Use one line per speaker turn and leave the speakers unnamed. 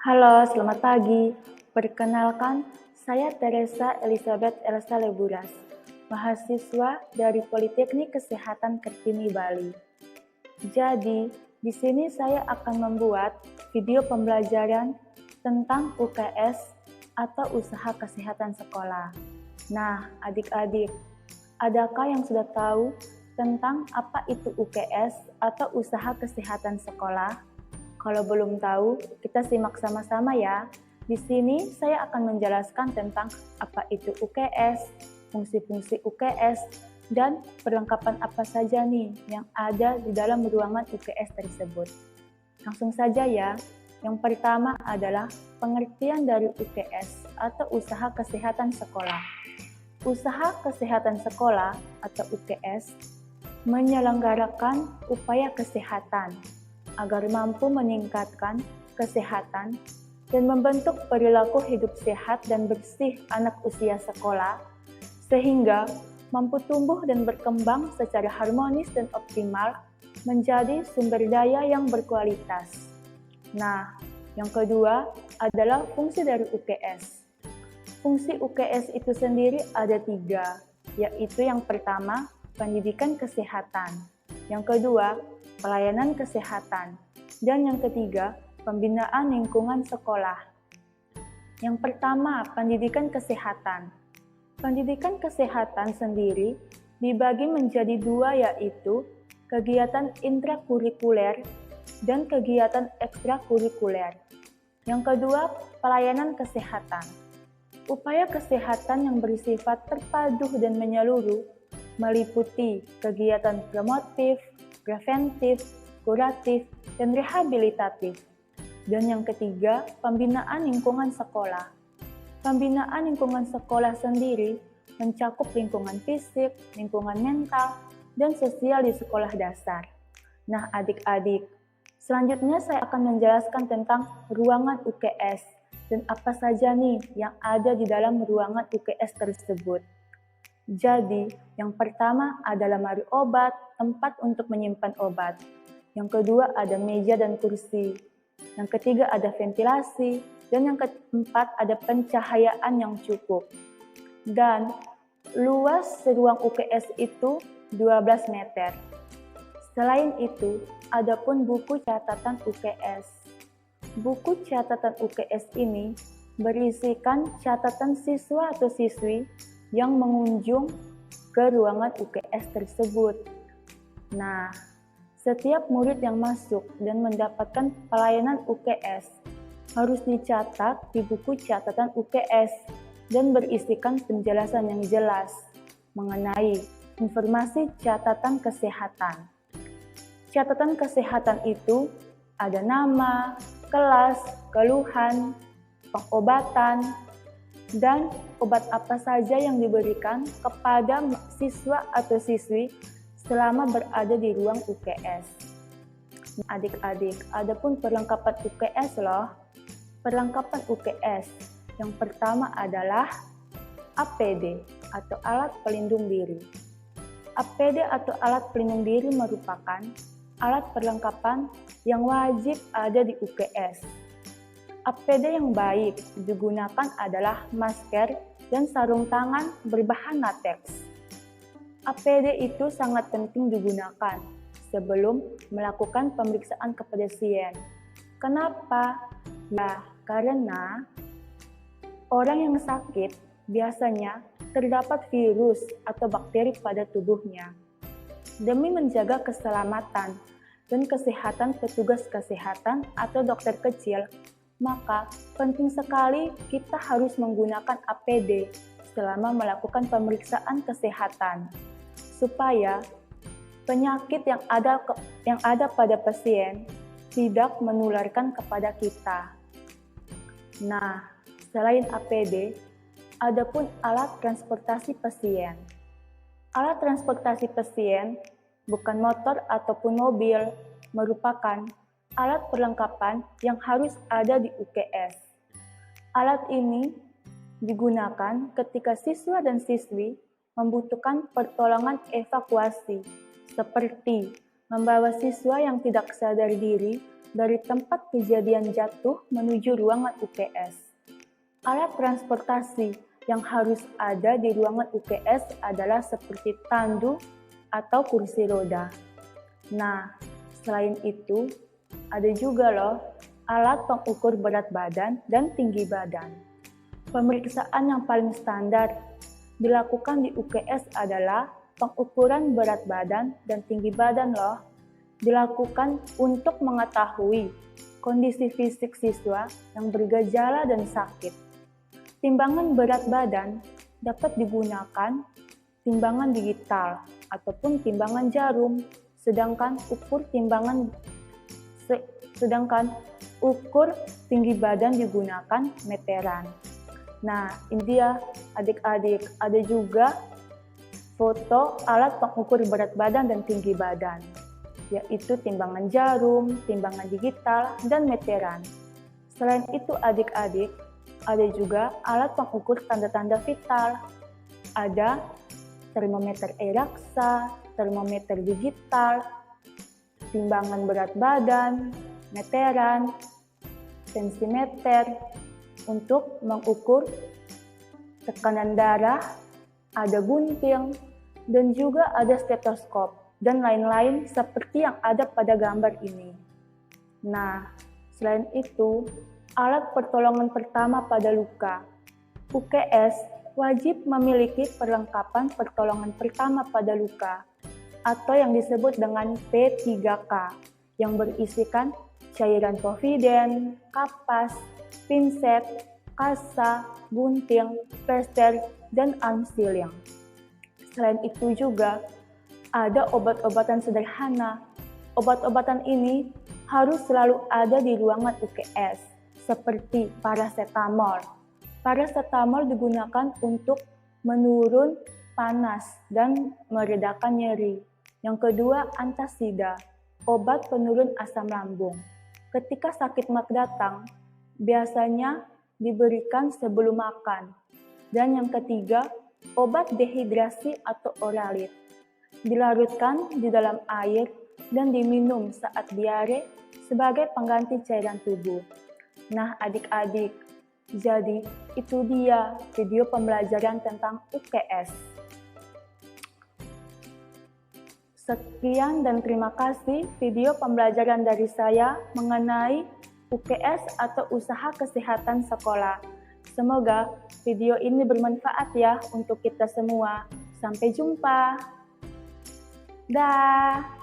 Halo, selamat pagi. Perkenalkan, saya Teresa Elizabeth Elsa Leburas, mahasiswa dari Politeknik Kesehatan Kartini, Bali. Jadi, di sini saya akan membuat video pembelajaran tentang UKS atau Usaha Kesehatan Sekolah. Nah, adik-adik, adakah yang sudah tahu tentang apa itu UKS atau Usaha Kesehatan Sekolah? Kalau belum tahu, kita simak sama-sama ya. Di sini saya akan menjelaskan tentang apa itu UKS, fungsi-fungsi UKS, dan perlengkapan apa saja nih yang ada di dalam ruangan UKS tersebut. Langsung saja ya. Yang pertama adalah pengertian dari UKS atau Usaha Kesehatan Sekolah. Usaha Kesehatan Sekolah atau UKS menyelenggarakan upaya kesehatan agar mampu meningkatkan kesehatan dan membentuk perilaku hidup sehat dan bersih anak usia sekolah, sehingga mampu tumbuh dan berkembang secara harmonis dan optimal menjadi sumber daya yang berkualitas. Nah, yang kedua adalah fungsi dari UKS. Fungsi UKS itu sendiri ada 3, yaitu yang pertama, pendidikan kesehatan. Yang kedua, pelayanan kesehatan. Dan yang ketiga, pembinaan lingkungan sekolah. Yang pertama, pendidikan kesehatan. Pendidikan kesehatan sendiri dibagi menjadi 2, yaitu kegiatan intrakurikuler dan kegiatan ekstrakurikuler. Yang kedua, pelayanan kesehatan. Upaya kesehatan yang bersifat terpadu dan menyeluruh meliputi kegiatan promotif, preventif, kuratif, dan rehabilitatif. Dan yang ketiga, pembinaan lingkungan sekolah. Pembinaan lingkungan sekolah sendiri mencakup lingkungan fisik, lingkungan mental, dan sosial di sekolah dasar. Nah, adik-adik, selanjutnya saya akan menjelaskan tentang ruangan UKS dan apa saja nih yang ada di dalam ruangan UKS tersebut. Jadi, yang pertama ada lemari obat, tempat untuk menyimpan obat. Yang kedua ada meja dan kursi. Yang ketiga ada ventilasi. Dan yang keempat ada pencahayaan yang cukup. Dan luas ruang UKS itu 12 meter. Selain itu, ada pun buku catatan UKS. Buku catatan UKS ini berisikan catatan siswa atau siswi yang mengunjung ke ruangan UKS tersebut. Nah, setiap murid yang masuk dan mendapatkan pelayanan UKS harus dicatat di buku catatan UKS dan berisikan penjelasan yang jelas mengenai informasi catatan kesehatan. Catatan kesehatan itu ada nama, kelas, keluhan, pengobatan, dan obat apa saja yang diberikan kepada siswa atau siswi selama berada di ruang UKS. Adik-adik, ada pun perlengkapan UKS loh. Perlengkapan UKS yang pertama adalah APD atau alat pelindung diri. APD atau alat pelindung diri merupakan alat perlengkapan yang wajib ada di UKS. APD yang baik digunakan adalah masker dan sarung tangan berbahan lateks. APD itu sangat penting digunakan sebelum melakukan pemeriksaan kepada pasien. Kenapa? Ya, karena orang yang sakit biasanya terdapat virus atau bakteri pada tubuhnya. Demi menjaga keselamatan dan kesehatan petugas kesehatan atau dokter kecil, maka penting sekali kita harus menggunakan APD selama melakukan pemeriksaan kesehatan, supaya penyakit yang ada pada pasien tidak menularkan kepada kita. Nah, selain APD, ada pun alat transportasi pasien. Alat transportasi pasien, bukan motor ataupun mobil, merupakan alat perlengkapan yang harus ada di UKS. Alat ini digunakan ketika siswa dan siswi membutuhkan pertolongan evakuasi, seperti membawa siswa yang tidak sadar diri dari tempat kejadian jatuh menuju ruangan UPS. Alat transportasi yang harus ada di ruangan UPS adalah seperti tandu atau kursi roda. Nah, selain itu, ada juga loh alat pengukur berat badan dan tinggi badan. Pemeriksaan yang paling standar dilakukan di UPS adalah pengukuran berat badan dan tinggi badan loh. Dilakukan untuk mengetahui kondisi fisik siswa yang bergejala dan sakit. Timbangan berat badan dapat digunakan timbangan digital ataupun timbangan jarum, sedangkan ukur tinggi badan digunakan meteran. Nah, ini dia adik-adik, ada juga foto alat pengukur berat badan dan tinggi badan, yaitu timbangan jarum, timbangan digital, dan meteran. Selain itu adik-adik, ada juga alat pengukur tanda-tanda vital. Ada termometer e-raksa, termometer digital, timbangan berat badan, meteran, tensimeter untuk mengukur tekanan darah, ada gunting, dan juga ada stetoskop, dan lain-lain seperti yang ada pada gambar ini. Nah, selain itu, alat pertolongan pertama pada luka. UPS wajib memiliki perlengkapan pertolongan pertama pada luka, atau yang disebut dengan P3K, yang berisikan cairan poviden, kapas, pinset, kasa, gunting, plester, dan arm sealing. Selain itu juga ada obat-obatan sederhana. Obat-obatan ini harus selalu ada di ruangan UPS, seperti paracetamol. Paracetamol digunakan untuk menurun panas dan meredakan nyeri. Yang kedua, antasida, obat penurun asam lambung. Ketika sakit mah datang, biasanya diberikan sebelum makan. Dan yang ketiga, obat dehidrasi atau oralit. Dilarutkan di dalam air dan diminum saat diare sebagai pengganti cairan tubuh. Nah adik-adik, jadi itu dia video pembelajaran tentang UPS. Sekian dan terima kasih video pembelajaran dari saya mengenai UPS atau Usaha Kesehatan Sekolah. Semoga video ini bermanfaat ya untuk kita semua. Sampai jumpa. Dah.